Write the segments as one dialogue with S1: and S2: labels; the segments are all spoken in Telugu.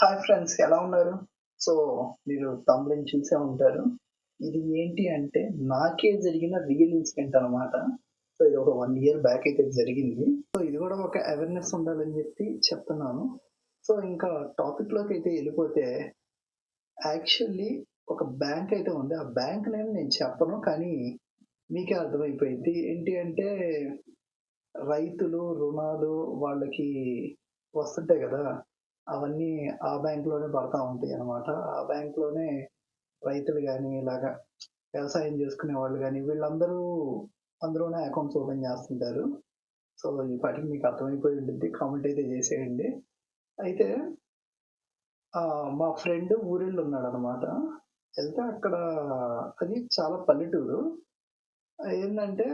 S1: హాయ్ ఫ్రెండ్స్, ఎలా ఉన్నారు? సో, మీరు థంబ్‌నెయిల్ చూసే ఉంటారు. ఇది ఏంటి అంటే, నాకే జరిగిన రియల్ ఇన్సిడెంట్ అనమాట. సో, ఇది ఒక 1 ఇయర్ బ్యాక్ అయితే జరిగింది. సో, ఇది గూడా ఒక అవేర్‌నెస్ ఉండాలని జెప్పి చెప్తున్నాను. సో, ఇంకా టాపిక్‌లోకైతే ఎళ్ళిపోతే, యాక్చువల్లీ ఒక బ్యాంక్ అయితే ఉంది. ఆ బ్యాంక్ నేమ్ నేను చెప్పను. కానీ మీకే అర్థమైపోయిద్ది. ఏంటి అంటే, రైతులు రుణాలు వాళ్ళకి వస్తుంటాయి గదా! అవన్నీ ఆ బ్యాంక్‌లోనే పడతా ఉంటాయనమాట. ఆ బ్యాంక్‌లోనే రైతులు గాని, ఇలాగా వ్యవసాయం చేసుకునే వాళ్ళు గాని, వీళ్ళందరూ అందులోనే అకౌంట్స్ ఓపెన్ చేస్తుంటారు. సో, ఈ పాటికి మీకు అర్థమైపోయి ఉండిద్ది. కామెంట్ అయితే చేసేయండి. అయితే మా ఫ్రెండ్ ఊరెళ్ళున్నాడనమాట. ఎళ్తే అక్కడ అది చాలా పల్లెటూరు. ఏందంటే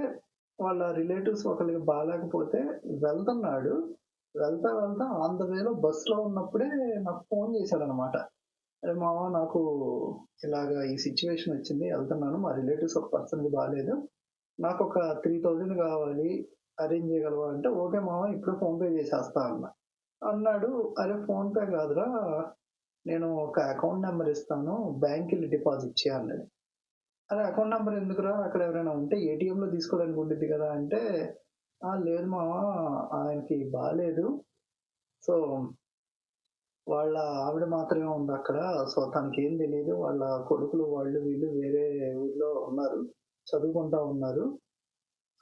S1: వాళ్ళ రిలేటివ్స్ ఒకళ్ళకి బాలేకపోతే వెళ్తున్నాడు. వెళ్తా ఆన్ ద వేలో బస్‌లో ఉన్నప్పుడే నాకు ఫోన్ చేశాడనమాట. "అరే మామ, నాకు ఇలాగ ఈ సిట్యుయేషన్ వచ్చింది. ఎళ్తున్నాను. మా రిలేటివ్స్ ఒక పర్సన్‌కి బాలేదు. నాకొక 3000 కావాలి. అరేంజ్ చేయగలవా?" అంటే, "ఓకే మామ, ఇప్పుడే ఫోన్‌పే చేసేస్తా" అన్నా. అన్నాడు, "అరే ఫోన్‌పే కాదురా, నేను ఒక అకౌంట్ నంబర్ ఇస్తాను. బ్యాంక్‌కెళ్ళి డిపాజిట్ చెయి" అన్నాడు. అరే అకౌంట్ నంబర్ ఎందుకురా? అక్కడ ఎవరైనా ఉంటే ఏటీఎంలో తీసుకోవడానికి ఉండిద్ది కదా! అంటే, లేదు మామ, ఆయనకి బాలేదు. సో, వాళ్ళ ఆవిడ మాత్రమే ఉందక్కడ. సో, తనకేం తెలీదు. వాళ్ళ కొడుకులు వాళ్ళు వీళ్ళు వేరే ఊర్లో ఉన్నారు. చదువుకుంటా ఉన్నారు.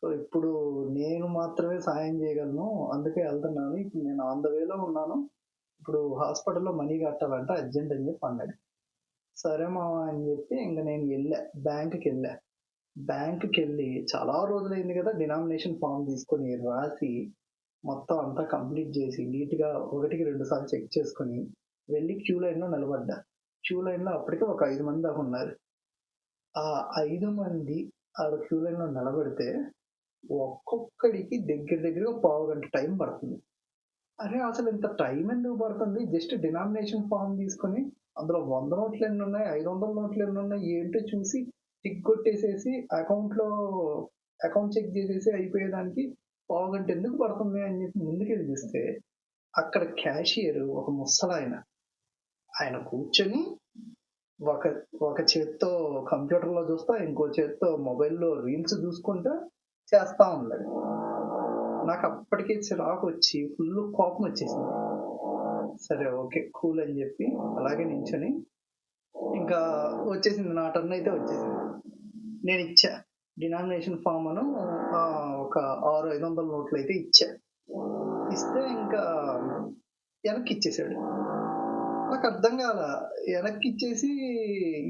S1: సో, ఇప్పుడు నేను మాత్రమే సాయం చేయగలను. అందుకే ఎళ్తున్నాను. ఇప్పుడు నేను ఆన్ ద వేలో ఉన్నాను. ఇప్పుడు హాస్పిటల్‌లో మనీ కట్టాలంట అర్జెంట్ అని చెప్పి అన్నాడు. సరే మామ అని చెప్పి ఇంక నేను బ్యాంక్‌కెళ్ళా. బ్యాంక్‌కెళ్ళి చాలా రోజులైంది కదా! డినామినేషన్ ఫార్మ్ తీసుకొని రాసి, మొత్తం అంతా కంప్లీట్ జేసి, నీట్‌గా ఒకటికి 2 సార్లు చెక్ చేసుకొని, వెళ్లి క్యూ లైన్‌లో నిలబడ్డా. క్యూ లైన్‌లో అప్పటికే ఒక 5 మంది దాకా ఉన్నారు. ఆ 5 మంది ఆడ క్యూ లైన్‌లో నిలబడితే, ఒక్కొక్కడికి దగ్గర దగ్గరగా పావుగంట టైం పడుతుంది. అరే! అసలింత టైం ఎందుకు పడుతుంది? జస్ట్ డినామినేషన్ ఫార్మ్ తీసుకొని, అందులో 100 నోట్లెన్నున్నాయి, 500 నోట్లెన్నున్నాయి ఏంటో చూసి టిక్ కొట్టేసేసి అకౌంట్ చెక్ చేసేసి అయిపోయేదానికి పావుగంట ఎందుకు పడుతుంది అని చెప్పి ముందుకెళ్ళి చూస్తే, అక్కడ క్యాషియర్ ఒక ముసలాయన. ఆయన కూర్చొని ఒక ఒక చేత్తో కంప్యూటర్‌లో చూస్తా, ఇంకో చేత్తో మొబైల్‌లో రీల్స్ చూసుకుంటా చేస్తా ఉన్నాడు. నాకప్పటికే చిరాకొచ్చి ఫుల్లు కోపమొచ్చేసింది. సరే, ఓకే, కూల్ అని జెప్పి అలాగే నించొని ఇంకా వచ్చేసింది. నా టర్న్ అయితే వచ్చేసింది. నేనిచ్చా. డినామినేషన్ ఫార్మ్ ఒక 6, 500 నోట్లయితే ఇచ్చా. ఇస్తే ఇంకా ఎనక్కిచ్చేసాడు. నాకర్థం గాలా. ఎనక్కిచ్చేసి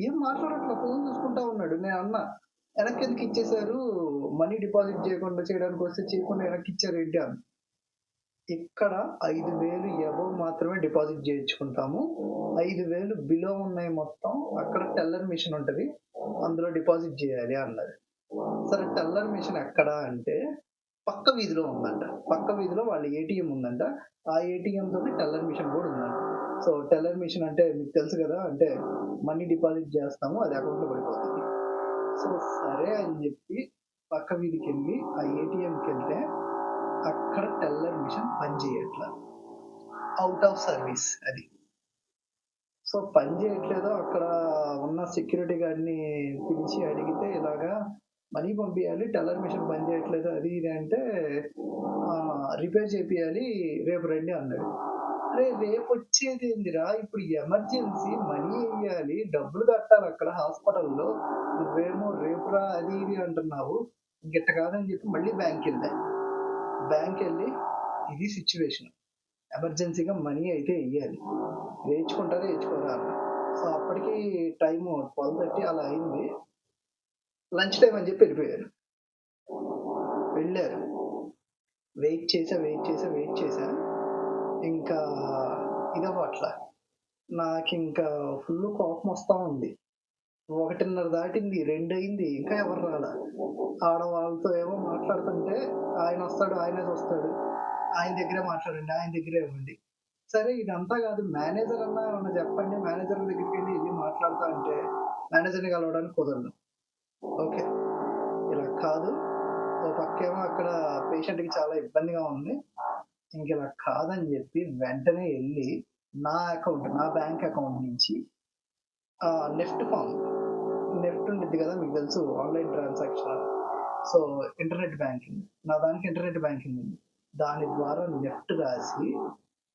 S1: ఏం మాట్లాడట్ల, ఫోను చూసుకుంటా ఉన్నాడు. నేనన్నా, "ఎనక్కెందుకు ఇచ్చేసారు? మనీ డిపాజిట్ చేయడానికొస్తే చేయకుండా ఎనక్కిచ్చారేంటి" అన్నా. ఇక్కడ 5,000 అబోవ్ మాత్రమే డిపాజిట్ జేయించుకుంటాము. 5,000 బిలో ఉన్నాయి మొత్తం. అక్కడ టెల్లర్ మిషన్ ఉంటది. అందులో డిపాజిట్ జేయాలి అన్నారు. సరే, టెల్లర్ మిషన్ ఎక్కడ అంటే పక్క వీధిలో ఉందంట. పక్క వీధిలో వాళ్ళ ఏటీఎం ఉందంట. ఆ ఏటీఎం తోటి టెల్లర్ మిషన్ గూడా ఉందంట. సో, టెల్లర్ మిషన్ అంటే మీకు తెలుసు గదా! అంటే మనీ డిపాజిట్ జేస్తాము. అది అకౌంట్‌లో పడిపోతది. సో, సరే అని జెప్పి పక్క వీధికెళ్ళి ఆ ఏటీఎంకెళ్తే అక్కడ టెల్లర్ మిషన్ పనిచేయట్ల. ఔట్ ఆఫ్ సర్వీస్ అది. సో, పని చేయట్లేదు. అక్కడ ఉన్న సెక్యూరిటీ గార్డ్‌ని పిలిచి అడిగితే ఇలాగా మనీ పంపియాలి. టెల్లర్ మిషన్ పని చేయట్లేదు అది ఇది అంటే, రిపేర్ చేపియాలి. రేపు రండి అన్నాడు. అరే! రేపొచ్చేదేందిరా? ఇప్పుడు ఎమర్జెన్సీ మనీ ఎయ్యాలి. డబ్బులు కట్టాలక్కడ హాస్పిటల్‌లో. నువ్వేమో రేపు రా అది ఇది అంటున్నావు. గిట్ట కాదని చెప్పి మళ్ళీ బ్యాంక్‌కెళ్ళా. బ్యాంక్‌కెళ్ళి ఇది సిట్యుయేషన్. ఎమర్జెన్సీగా మనీ అయితే ఎయ్యాలి. వేయించుకుంటారా? ఏయించుకోరా? అన్నా. సో, అప్పటికి టైము 12:30 అలా అయింది. లంచ్ టైమ్ అని జెప్పి ఎళ్ళిపోయారు. వెళ్ళారు. వెయిట్ చేశా. ఇంకా ఇదవ్వట్ల. నాకింకా ఫుల్లు కోపమొస్తా ఉంది. 1:30 దాటింది, 2 అయింది. ఇంకా ఎవరు రాలా. ఆడ వాళ్ళతో ఏమో మాట్లాడుతుంటే, ఆయనొస్తాడు, ఆయనే చూస్తాడు. ఆయన దగ్గరే మాట్లాడండి, ఆయన దగ్గరే ఇవ్వండి. సరే, ఇదంతా గాదు, మేనేజర్ అన్నా ఏమన్నా జెప్పండి. మేనేజర్ దగ్గరికెళ్ళి ఎళ్లి మాట్లాడతా అంటే, మేనేజర్‌ని కలవడానికి కుదరదు. ఓకే. ఇలా కాదు. ఓ పక్కేమో అక్కడ పేషెంట్‌కి చాలా ఇబ్బందిగా ఉంది. ఇంకిలా కాదని జెప్పి వెంటనే ఎళ్లి నా బ్యాంక్ అకౌంట్ నుంచి నెఫ్ట్ ఫామ్ నెఫ్ట్ ఉండిద్ది కదా, మీకు తెలుసు, online transaction. So, internet banking. నా దానికి ఇంటర్నెట్ బ్యాంకింగ్ ఉంది. దాని ద్వారా నెఫ్ట్ రాసి,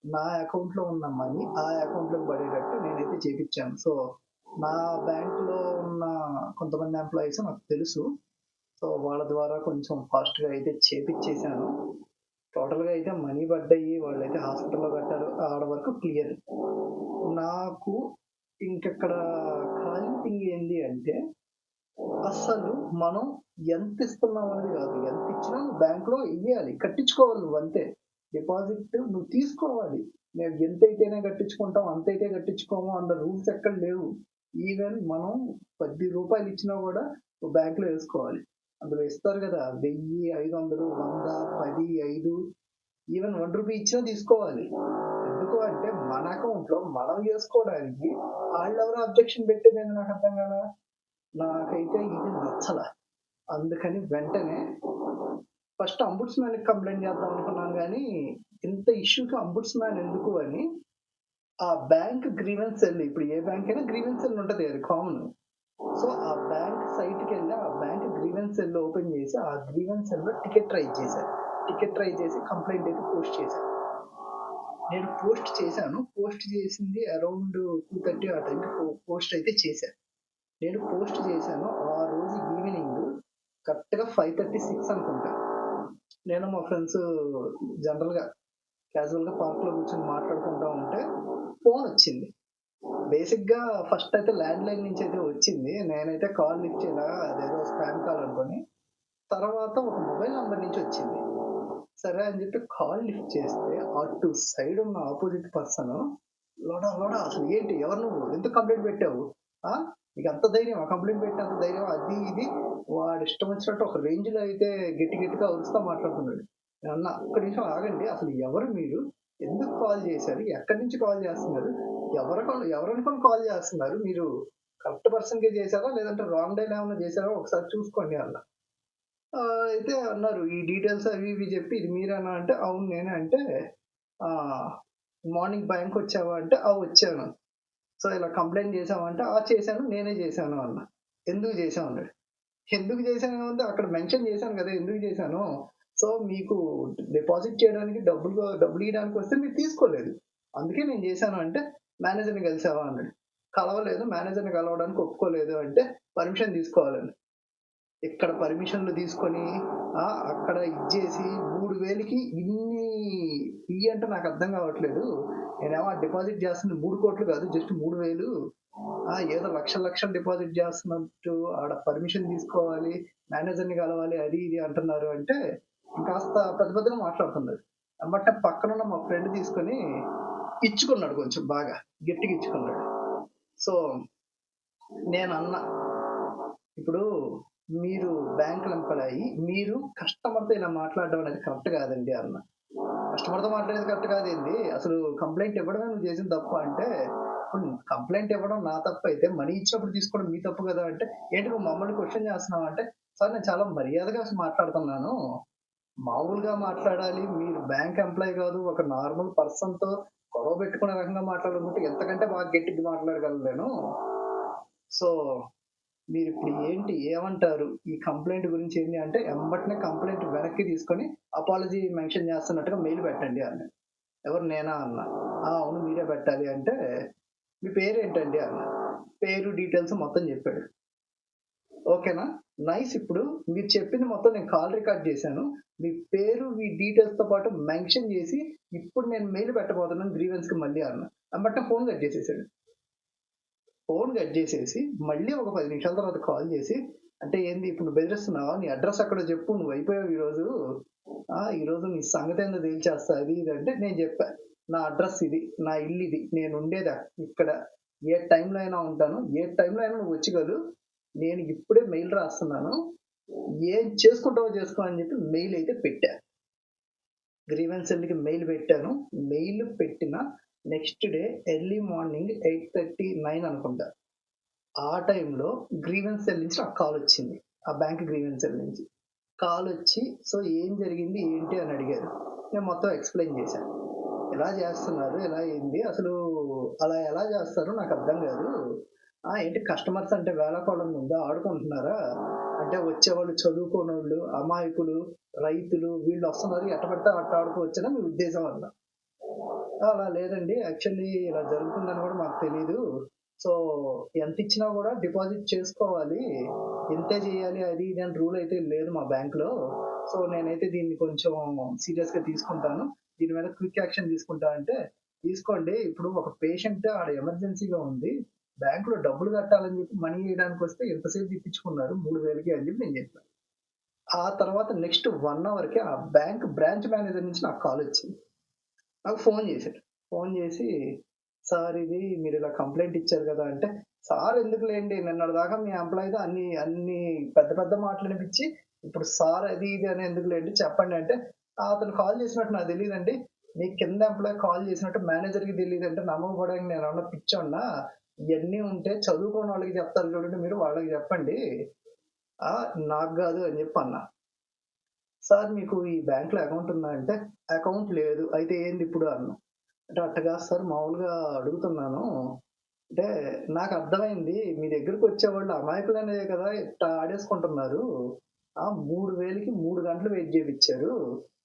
S1: నా అకౌంట్‌లో ఉన్న మనీ ఆ అకౌంట్‌లోకి పడేటట్టు నేనైతే చేపిచ్చాను. సో, నా బ్యాంక్‌లో ఉన్న కొంతమంది ఎంప్లాయీస్ నాకు తెలుసు. సో, వాళ్ళ ద్వారా కొంచెం ఫాస్ట్‌గా అయితే చేపిచ్చేసాను. టోటల్‌గా అయితే మనీ పడ్డాయి. వాళ్ళైతే హాస్పిటల్‌లో కట్టారు. ఆడ వరకు క్లియర్. నాకు ఇంకిక్కడ కాలింగ్ థింగ్ ఏంది అంటే, అస్సలు మనం ఎంత ఇస్తున్నాం అనేది కాదు. ఎంత ఇచ్చినా నువ్వు బ్యాంక్‌లో ఎయ్యాలి. కట్టించుకోవాలి నువ్వంతే. డిపాజిట్ నువ్వు తీసుకోవాలి. మేము ఎంతైతేనే కట్టించుకుంటాం, అంతైతే కట్టించుకోము అన్న రూల్స్ ఎక్కడ లేవు. ఈవెన్ మనం రూ. 10 ఇచ్చినా కూడా నువ్వు బ్యాంక్‌లో ఏసుకోవాలి. అందులో ఇస్తారు కదా! 1000, 500, 100, 10, 5 ఈవెన్ రూ. 1 ఇచ్చినా తీసుకోవాలి. ఎందుకు అంటే మన అకౌంట్‌లో మనం ఏసుకోవడానికి ఆళ్ళెవరు అబ్జెక్షన్ పెట్టేదేంది నాకర్థం కాలా. నాకైతే ఇది నచ్చల. అందుకని వెంటనే ఫస్ట్ అంబుడ్స్‌మ్యాన్‌కి కంప్లెయింట్ చేద్దాం అనుకున్నాను గానీ, ఇంత ఇష్యూకి అంబుడ్స్‌మ్యాన్ ఎందుకు అని ఆ బ్యాంక్ గ్రీవెన్స్ సెల్, ఇప్పుడు ఏ బ్యాంక్ అయినా గ్రీవెన్స్ సెల్ ఉంటది, అది కామన్. సో, ఆ బ్యాంక్ సైట్‌కెళ్ళి ఆ బ్యాంక్ గ్రీవెన్స్ సెల్ ఓపెన్ చేసి, ఆ గ్రీవెన్స్ సెల్‌లో టికెట్ రైజ్ చేశా. టికెట్ రైజ్ చేసి కంప్లెయింట్ అయితే పోస్ట్ చేశా. నేను పోస్ట్ చేశాను. పోస్ట్ చేసింది అరౌండ్ 2:30 ఆ టైంకి పోస్ట్ అయితే చేశా. నేను పోస్ట్ చేశాను. ఆ రోజు ఈవినింగ్ కరెక్ట్‌గా 5:36 అనుకుంటా. నేను మా ఫ్రెండ్స్ జనరల్‌గా క్యాజువల్‌గా పార్క్‌లో కూర్చొని మాట్లాడుకుంటా ఉంటే ఫోనొచ్చింది. బేసిక్‌గా ఫస్ట్ అయితే ల్యాండ్‌లైన్ నుంచి అయితే వచ్చింది. నేనైతే కాల్ లిఫ్ట్ చేయలా. అదేదో స్పామ్ కాల్ అనుకోని. తర్వాత ఒక మొబైల్ నంబర్ నుంచి వచ్చింది. సరే అని చెప్పి కాల్ లిఫ్ట్ చేస్తే అటు సైడ్ ఉన్న అపోజిట్ పర్సన్ లొడ అసలు ఏంటి? ఎవరు నువ్వు? ఎందుకు కంప్లెయింట్ పెట్టావు? ఆ! నీకంత ధైర్యమా? కంప్లెయింట్ పెట్టేంత ధైర్యమా? అది ఇది వాడిష్టం వచ్చినట్టు ఒక రేంజ్‌లో అయితే గట్టిగా అరుస్తా మాట్లాడుతున్నాడు. నేనన్నా ఒక్క నిమిషం ఆగండి. అసలు ఎవరు మీరు? ఎందుకు కాల్ చేశారు? ఎక్కడి నుంచి కాల్ చేస్తున్నారు? ఎవరనుకోని కాల్ చేస్తున్నారు? మీరు కరెక్ట్ పర్సన్‌కే చేశారా? లేదంటే రాంగ్ డయల్ ఏమన్నా చేశారా? ఒకసారి చూసుకోండి అన్నా. అయితే అన్నారు. ఈ డీటెయిల్స్ అవి ఇవి చెప్పి ఇది మీరేనా అంటే, అవును నేనే అంటే, ఆహ్, మార్నింగ్ బ్యాంక్‌కొచ్చావా అంటే, ఆ! వచ్చాను. సో, ఇలా కంప్లెయింట్ చేసావా అంటే, ఆ! చేశాను. నేనే చేశాను అన్నా. ఎందుకు చేశావు అన్నాడు. ఎందుకు చేశాను ఏముంది అక్కడ మెన్షన్ చేశాను కదా! ఎందుకు చేశానో. సో, మీకు డిపాజిట్ చేయడానికి డబ్బులియ్యడానికి వస్తే మీరు తీసుకోలేదు. అందుకే నేను చేశాను అంటే, మేనేజర్‌ని కలిసావా అన్నాడు. కలవలేదు. మేనేజర్‌ని కలవడానికి ఒప్పుకోలేదు అంటే, పర్మిషన్ తీసుకోవాలని. ఇక్కడ పర్మిషన్‌లు తీసుకొని అక్కడ ఇచ్చేసి 3000కి ఇన్ని అంటే నాకర్థం కావట్లేదు. నేనేమో డిపాజిట్ చేస్తుంది 3,00,00,000 కాదు. జస్ట్ 3000 ఏదో లక్షలు డిపాజిట్ చేస్తున్నట్టు ఆడ పర్మిషన్ తీసుకోవాలి, మేనేజర్‌ని కలవాలి అది ఇది అంటున్నారు అంటే, ఇంకాస్త పెద్దగా మాట్లాడుతున్నారు. ఎమ్మటే పక్కనున్న మా ఫ్రెండ్ తీసుకొని ఇచ్చుకున్నాడు కొంచెం బాగా. గట్టిగా ఇచ్చుకున్నాడు. సో, నేనన్నా ఇప్పుడు మీరు బ్యాంక్ ఎంప్లాయీ. మీరు కస్టమర్‌తో ఇలా మాట్లాడడం అనేది కరెక్ట్ కాదండి అన్నా. కస్టమర్‌తో మాట్లాడేది కరెక్ట్ కాదేంది? అసలు కంప్లెయింట్ ఇవ్వడమే నువ్వు చేసిన తప్పు అంటే, ఇప్పుడు కంప్లెయింట్ ఇవ్వడం నా తప్పైతే మనీ ఇచ్చినప్పుడు తీసుకోవడం మీ తప్పు కదా! అంటే, ఏంటి నువ్వు మమ్మల్ని క్వెషన్ చేస్తున్నావా అంటే, సార్ నేను చాలా మర్యాదగా మాట్లాడుతున్నాను. మామూలుగా మాట్లాడాలి. మీరు బ్యాంక్ ఎంప్లాయీ కాదు. ఒక నార్మల్ పర్సన్‌తో గొడవ పెట్టుకునే రకంగా మాట్లాడాలనుకుంటే ఎంతకంటే బాగా గట్టిగా మాట్లాడగలను నేను. సో మీరిప్పుడు ఏంటి? ఏమంటారు? ఈ కంప్లెయింట్ గురించి ఏంది అంటే, ఎంబటనే కంప్లెయింట్ వెనక్కి తీసుకొని అపాలజీ మెన్షన్ చేస్తున్నట్టుగా మెయిల్ పెట్టండి అన్నాడు. ఎవరు నేనా అన్నా. అవును మీరే పెట్టాలి అంటే, మీ పేరేంటండి అన్నా. పేరు, డీటెయిల్స్ మొత్తం చెప్పాడు. ఓకేనా? నైస్ ఇప్పుడు మీరు చెప్పింది మొత్తం నేను కాల్ రికార్డ్ చేశాను. మీ పేరు, మీ డీటెయిల్స్‌తో పాటు మెన్షన్ చేసి, ఇప్పుడు నేను మెయిల్ పెట్టబోతున్నాను గ్రీవెన్స్‌కి మళ్ళీ అన్నా. ఎంబటనే ఫోన్ కట్ చేసేసాడు. ఫోన్ కట్ జేసేసి, మళ్ళీ ఒక 10 నిమిషాల తర్వాత కాల్ జేసి, అంటే ఏంది ఇప్పుడు నువ్వు బెదిరిస్తున్నావా? నీ అడ్రెస్ ఎక్కడో జెప్పు. నువ్వయిపోయావు ఈరోజు. ఈరోజు నీ సంగతేందో తేల్చేస్తా అది ఇది అంటే నేను జెప్పా. నా అడ్రెస్ ఇది. నా ఇల్లిది. నేనుండేది ఇక్కడ. ఏ టైంలో అయినా ఉంటాను. ఏ టైంలో అయినా నువ్వొచ్చి కలు. నేను ఇప్పుడే మెయిల్ రాస్తున్నాను. ఏం చేసుకుంటావో చేసుకో అని జెప్పి మెయిల్ అయితే పెట్టా. గ్రీవెన్స్ సెల్‌కి మెయిల్ పెట్టాను. మెయిల్ పెట్టిన నెక్స్ట్ డే ఎర్లీ మార్నింగ్ 8:30, 9 అనుకుంటా. ఆ టైంలో గ్రీవెన్స్ సెల్ నుంచి నాకు కాలొచ్చింది. ఆ బ్యాంక్ గ్రీవెన్స్ సెల్ నుంచి. కాలొచ్చి సో, ఏం జరిగింది? ఏంటి? అని అడిగారు. నేను మొత్తం ఎక్స్‌ప్లెయిన్ చేశా. ఇలా చేస్తున్నారు. ఇలా అయింది. అసలు అలా ఎలా చేస్తారో నాకు అర్థం కాదు. ఏంటి కస్టమర్స్ అంటే వేళాకోళం ఉందా? ఆడుకుంటున్నారా? అంటే వచ్చేవాళ్ళు చదువుకోనోళ్ళు, అమాయకులు, రైతులు వీళ్ళు వస్తున్నారు ఎట్ట పడితే అట్ట ఆడుకోవచ్చనా మీ ఉద్దేశం అన్నా. అలా లేదండి. యాక్చువల్లీ ఇలా జరుగుతుందని గూడా మాకు తెలీదు. సో, ఎంతిచ్చినా గూడా డిపాజిట్ చేసుకోవాలి. ఇంతే జేయాలి అది ఇది అని రూల్ అయితే లేదు మా బ్యాంక్‌లో. సో, నేనైతే దీన్ని కొంచెం సీరియస్‌గా తీసుకుంటాను. దీని మీద క్విక్ యాక్షన్ తీసుకుంటా అంటే, తీసుకోండి. ఇప్పుడు ఒక పేషెంట్ ఆడ ఎమర్జెన్సీగా ఉంది. బ్యాంక్‌లో డబ్బులు కట్టాలని జెప్పి మనీ ఎయడానికొస్తే ఎంతసేపు తిప్పించుకున్నారు 3000కి అని జెప్పి నేను జెప్పా. ఆ తర్వాత నెక్స్ట్ 1 అవర్‌కి ఆ బ్యాంక్ బ్రాంచ్ మేనేజర్ నుంచి నాకు కాలొచ్చింది. నాకు ఫోను జేశాడు. ఫోను జేసి, "సార్ ఇది మీరిలా కంప్లెయింట్ ఇచ్చారు గదా!" అంటే, "సార్ ఎందుకులేండి నిన్నటిదాకా మీ ఎంప్లాయితో అన్ని అన్ని పెద్ద పెద్ద మాటలు వినిపిచ్చి, ఇప్పుడు సార్ అది ఇది అని ఎందుకులేండి చెప్పండి" అంటే, "అతను కాల్ చేసినట్టు నాకు తెలీదండి. మీ కింద ఎంప్లాయీ కాల్ చేసినట్టు మేనేజర్‌కి తెలీదంటే నమ్మకపోవడానికి నేనేమన్నా పిచ్చోన్నా? ఇయన్నీ ఉంటే చదువుకోనోళ్ళకి చెప్తారు చూడండి మీరు వాళ్ళకి చెప్పండి. నాకు గాదు" అని జెప్పి అన్నా. "సార్ మీకు ఈ బ్యాంక్‌లో అకౌంట్ ఉందా?" అంటే, "అకౌంట్ లేదు. అయితే ఏందిప్పుడు" అన్నా. అంటే అట్ట కాదు సార్ మామూలుగా అడుగుతున్నాను. అంటే నాకర్థమైంది మీ దగ్గరకొచ్చేవాళ్ళు అమాయకులనే కదా ఇట్టా ఆడేసుకుంటున్నారు. 3000కి 3 గంటలు వెయిట్ జేపిచ్చారు.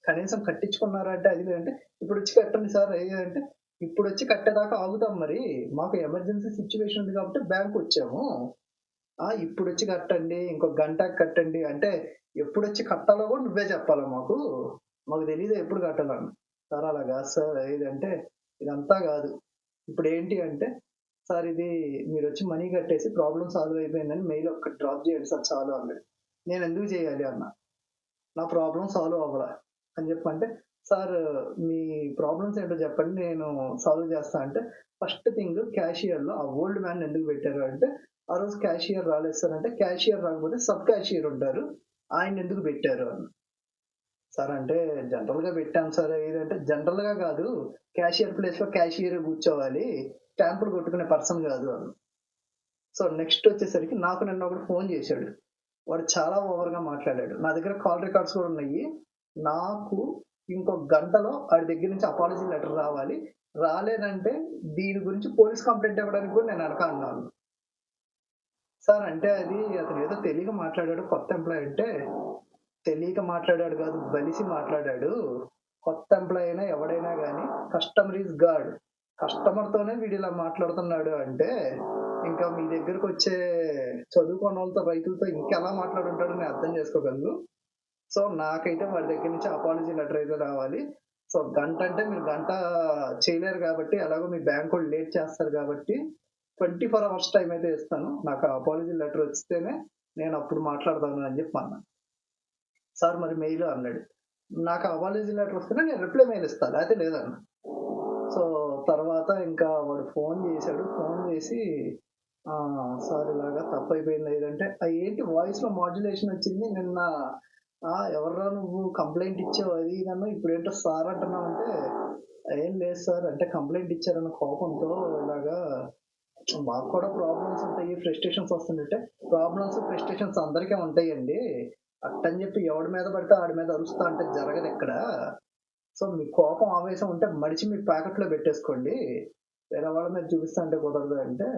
S1: కనీసం కట్టించుకున్నారా అంటే అది లేదు అంటే, ఇప్పుడొచ్చి కట్టండి సార్ అది ఇది అంటే, ఇప్పుడొచ్చి కట్టేదాకా ఆగుతాం మరి. మాకు ఎమర్జెన్సీ సిట్యుయేషన్ ఉంది కాబట్టి బ్యాంకొచ్చాము. ఇప్పుడొచ్చి కట్టండి. ఇంకో గంటకి కట్టండి అంటే, ఎప్పుడొచ్చి కట్టాలో గూడా నువ్వే చెప్పాలా మాకు? మాకు తెలీదా ఎప్పుడు కట్టాలని? సార్ అలా గాదు సార్ ఏదంటే, ఇదంతా గాదు. ఇప్పుడేంటి అంటే, సార్ ఇది మీరొచ్చి మనీ కట్టేసి ప్రాబ్లమ్ సాల్వ్ అయిపోయిందని మెయిల్ ఒక్కటి డ్రాప్ చేయండి సార్ చాలు అన్నాడు. నేనెందుకు చేయాలి అన్నా. నా ప్రాబ్లమ్ సాల్వ్ అవ్వలా అని చెప్పంటే, సార్ మీ ప్రాబ్లమ్స్ ఏంటో చెప్పండి నేను సాల్వ్ చేస్తా అంటే, ఫస్ట్ థింగ్ క్యాషియర్‌లో ఆ ఓల్డ్ మ్యాన్‌ని ఎందుకు పెట్టారు అంటే, ఆ రోజు క్యాషియర్ రాలేదు సార్ అంటే, క్యాషియర్ రాకపోతే సబ్ క్యాషియర్ ఉంటారు. ఆయన్నెందుకు పెట్టారు అన్నా. సార్ అంటే జనరల్‌గా పెట్టాం సార్ ఏదంటే, జనరల్‌గా కాదు క్యాషియర్ ప్లేస్‌లో క్యాషియరే కూర్చోవాలి. స్టాంపులు కొట్టుకునే పర్సన్ కాదు అన్నా. సో, నెక్స్ట్ వచ్చేసరికి నాకు నిన్న ఒకడు ఫోన్ చేశాడు. వాడు చాలా ఓవర్‌గా మాట్లాడాడు. నా దగ్గర కాల్ రికార్డ్స్ కూడా ఉన్నాయి. నాకు ఇంకొక గంటలో ఆడి దగ్గర నుంచి అపాలజీ లెటర్ రావాలి. రాలేదంటే దీని గురించి పోలీస్ కంప్లెయింట్ ఇవ్వడానికి కూడా నేను వెనక అన్నాను. సార్ అంటే అది అతనేదో తెలియక మాట్లాడాడు కొత్త ఎంప్లాయీ అంటే, తెలియక మాట్లాడాడు కాదు బలిసి మాట్లాడాడు. కొత్త ఎంప్లాయీ అయినా ఎవడైనా గాని కస్టమర్ ఈస్ గాడ్. కస్టమర్‌తోనే వీడిలా మాట్లాడుతున్నాడు అంటే, ఇంకా మీ దగ్గరకొచ్చే చదువుకోనోళ్ళతో, రైతులతో ఇంకెలా మాట్లాడుంటాడో నేను అర్థం చేసుకోగలను. సో, నాకైతే వాడి దగ్గర నుంచి అపాలజీ లెటర్ అయితే రావాలి. సో, గంటంటే మీరు గంట చేయలేరు గాబట్టి, ఎలాగో మీ బ్యాంకోళ్ళు లేట్ చేస్తారు గాబట్టి, 24 అవర్స్ టైమ్ అయితే ఇస్తాను. నాకు ఆ అపాలజీ లెటర్ వస్తేనే నేనప్పుడు మాట్లాడతాను అని జెప్పి అన్నా. సార్ మరి మెయిలు అన్నాడు. నాకు అపాలజీ లెటర్ వస్తేనే నేను రిప్లై మెయిల్ ఇస్తా. లేతే లేదన్నా. సో, తర్వాత ఇంకా వాడు ఫోను జేశాడు. ఫోను జేసి సార్ ఇలాగా తప్పయిపోయింది ఏదంటే, ఏంటి వాయిస్‌లో మాడ్యులేషన్ వచ్చింది. నిన్న ఎవర్రా నువ్వు కంప్లెయింట్ ఇచ్చావు అది ఇది అన్నావు. ఇప్పుడేంటో సార్ అంటున్నావంటే, ఏం లేదు సార్ అంటే కంప్లెయింట్ ఇచ్చారన్న కోపంతో ఇలాగా మాకు కూడా ప్రాబ్లమ్స్ ఉంటాయి. ఫ్రస్ట్రేషన్స్ వస్తుంటే ప్రాబ్లమ్స్, ఫ్రస్ట్రేషన్స్ అందరికీ ఉంటాయండి. అట్టని జెప్పి ఎవడి మీద పడితే ఆడి మీద అరుస్తా అంటే జరగదిక్కడ. సో, మీ కోపం, ఆవేశం ఉంటే మడిచి మీ ప్యాకెట్‌లో పెట్టేసుకోండి. వేరే వాళ్ళ మీద చూపిస్తా అంటే కుదరదు అంటే,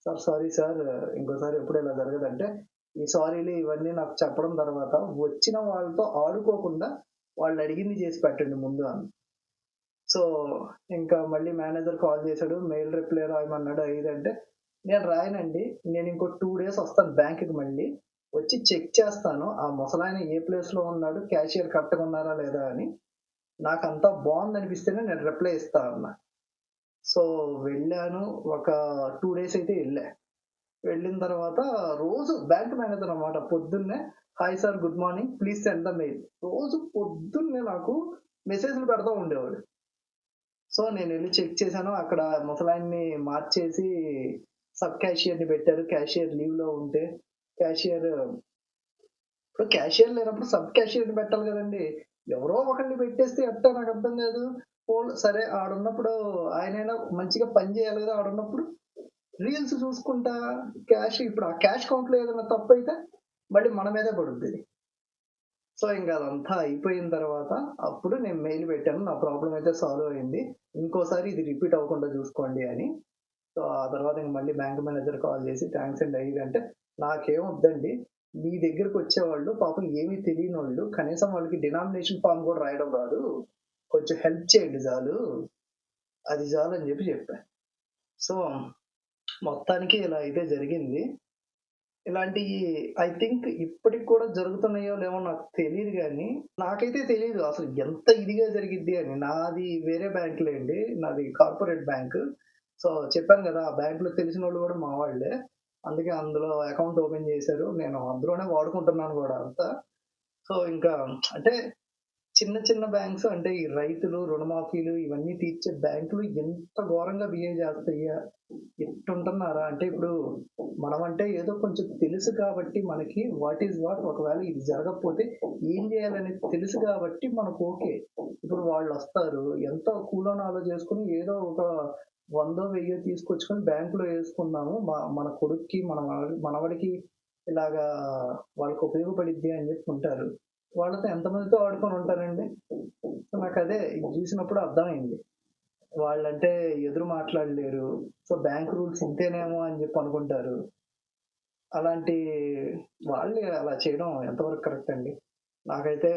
S1: సార్ సారీ సార్ ఇంకోసారి ఎప్పుడు ఇలా జరగదంటే, ఈ సారీలు ఇవన్నీ నాకు చెప్పడం తర్వాత వచ్చిన వాళ్ళతో ఆడుకోకుండా వాళ్ళు అడిగింది చేసి పెట్టండి ముందు అన్నా. సో, ఇంకా మళ్ళీ మేనేజర్ కాల్ చేసాడు. మెయిల్ రిప్లై రాయమన్నాడు అది ఇది అంటే, నేను రాయనండి. నేను ఇంకో 2 డేస్ వస్తాను బ్యాంక్‌కి మళ్ళీ. వచ్చి చెక్ చేస్తాను. ఆ ముసలాయన ఏ ప్లేస్‌లో ఉన్నాడు, క్యాషియర్ కరెక్ట్‌గా ఉన్నారా లేదా అని. నాకంతా బావుందనిపిస్తేనే నేను రిప్లై ఇస్తా అన్నా. సో, వెళ్ళాను. ఒక 2 డేస్ అయితే ఎళ్ళా. వెళ్ళిన తర్వాత రోజు బ్యాంక్ మేనేజర్ అన్నమాట. పొద్దున్నే hi sir good morning please send the mail. రోజు పొద్దున్నే నాకు మెసేజ్‌లు పెడతా ఉండేవాడు. సో, నేనెళ్లి చెక్ చేశాను. అక్కడ ముసలాయన్ని మార్చేసి సబ్ క్యాషియర్‌ని పెట్టారు. క్యాషియర్ లీవ్‌లో ఉంటే క్యాషియర్ ఇప్పుడు క్యాషియర్ లేనప్పుడు సబ్ క్యాషియర్‌ని పెట్టాలి గదండీ! ఎవరో ఒకడిని పెట్టేస్తే ఎట్టా నాకర్థం గాదు. సరే ఆడున్నప్పుడు ఆయనైనా మంచిగా పని జేయాలి గదా! ఆడున్నప్పుడు. రీల్స్ చూసుకుంటా ఇప్పుడు ఆ క్యాష్ కౌంట్‌లో ఏదైనా తప్పైతే మళ్ళీ మన మీదే పడుద్దిది. సో ఇంక అదంతా అయిపోయిన తర్వాత అప్పుడు నేను మెయిల్ పెట్టాను. నా ప్రాబ్లమ్ అయితే సాల్వ్ అయింది. ఇంకోసారి ఇది రిపీట్ అవ్వకుండా చూసుకోండి అని. సో ఆ తర్వాత ఇంక మళ్ళీ బ్యాంక్ మేనేజర్ కాల్ చేసి థాంక్స్ అండి అది ఇది అంటే, నాకేం వద్దండి. మీ దగ్గరకొచ్చేవాళ్ళు పాపం ఏమీ తెలియనోళ్ళు. కనీసం వాళ్ళకి డినామినేషన్ ఫార్మ్ కూడా రాయడం రాదు. కొంచెం హెల్ప్ చేయండి చాలు. అది చాలు అని చెప్పా. సో మొత్తానికి ఇలా అయితే జరిగింది. ఇలాంటియి ఐ థింక్ ఇప్పటికి కూడా జరుగుతున్నాయో లేవో నాకు తెలీదు గానీ, నాకైతే తెలీదు అసలు ఎంత ఇదిగా జరిగిద్ది అని. నాది వేరే బ్యాంక్‌లేండి. నాది కార్పొరేట్ బ్యాంక్. సో, చెప్పాను గదా! ఆ బ్యాంక్‌లో తెలిసినోళ్ళు గూడా మా వాళ్ళే. అందుకే అందులో అకౌంట్ ఓపెన్ చేశారు. నేను అందులోనే వాడుకుంటున్నాను గూడా అంతా. సో, ఇంకా అంటే చిన్న చిన్న బ్యాంక్స్ అంటే ఈ రైతులు, రుణమాఫీలు ఇవన్నీ తీర్చే బ్యాంకులు ఎంత ఘోరంగా బిహేవ్ చేస్తాయా? ఎట్టుంటున్నారా? అంటే ఇప్పుడు మనమంటే ఏదో కొంచెం తెలుసు కాబట్టి మనకి వాట్ ఈస్ వాట్ ఒకవేళ ఇది జరగకపోతే ఏం చేయాలనేది తెలుసు కాబట్టి మనకు ఓకే. ఇప్పుడు వాళ్ళొస్తారు. ఎంతో కూలో నాలో చేసుకొని ఏదో ఒక 100, 1000 తీసుకొచ్చుకొని బ్యాంక్‌లో యేసుకున్నాము. మన కొడుక్కి, మన మనవడికి ఇలాగా వాళ్ళకి ఉపయోగపడిద్ది అని చెప్పి ఉంటారు. వాళ్ళతో ఎంతమందితో ఆడుకొని ఉంటారండి. సో, నాకదే ఇది చూసినప్పుడు అర్థమైంది. వాళ్ళంటే ఎదురు మాట్లాడలేరు. సో, బ్యాంక్ రూల్స్ ఇంతేనేమో అని చెప్పి అనుకుంటారు. అలాంటి వాళ్ళు అలా చేయడం ఎంతవరకు కరెక్ట్ అండి? నాకైతే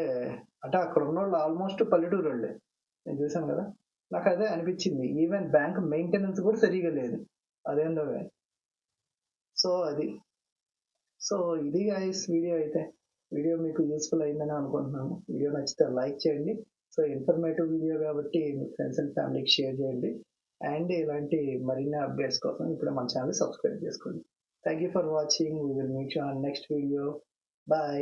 S1: అంటే అక్కడున్నోళ్ళు ఆల్‌మోస్ట్ పల్లెటూరోళ్ళే. నేను చూసాను గదా! నాకదే అనిపిచ్చింది. ఈవెన్ బ్యాంక్ మెయింటెనెన్స్ కూడా సరిగ్గా లేదు. అదేందో గాని. సో, అది. సో, ఇది గైస్ వీడియో అయితే. వీడియో మీకు యూజ్‌ఫుల్ అయిందని అనుకుంటున్నాను. వీడియో నచ్చితే లైక్ చేయండి. సో, ఇన్ఫర్మేటివ్ వీడియో కాబట్టి మీ ఫ్రెండ్స్ అండ్ ఫ్యామిలీకి షేర్ చేయండి. అండ్ ఇలాంటి మరిన్ని అప్డేట్స్ కోసం ఇప్పుడే మన ఛానెల్ సబ్స్క్రైబ్ చేసుకోండి. Thank you for watching. We will meet you on next video. By.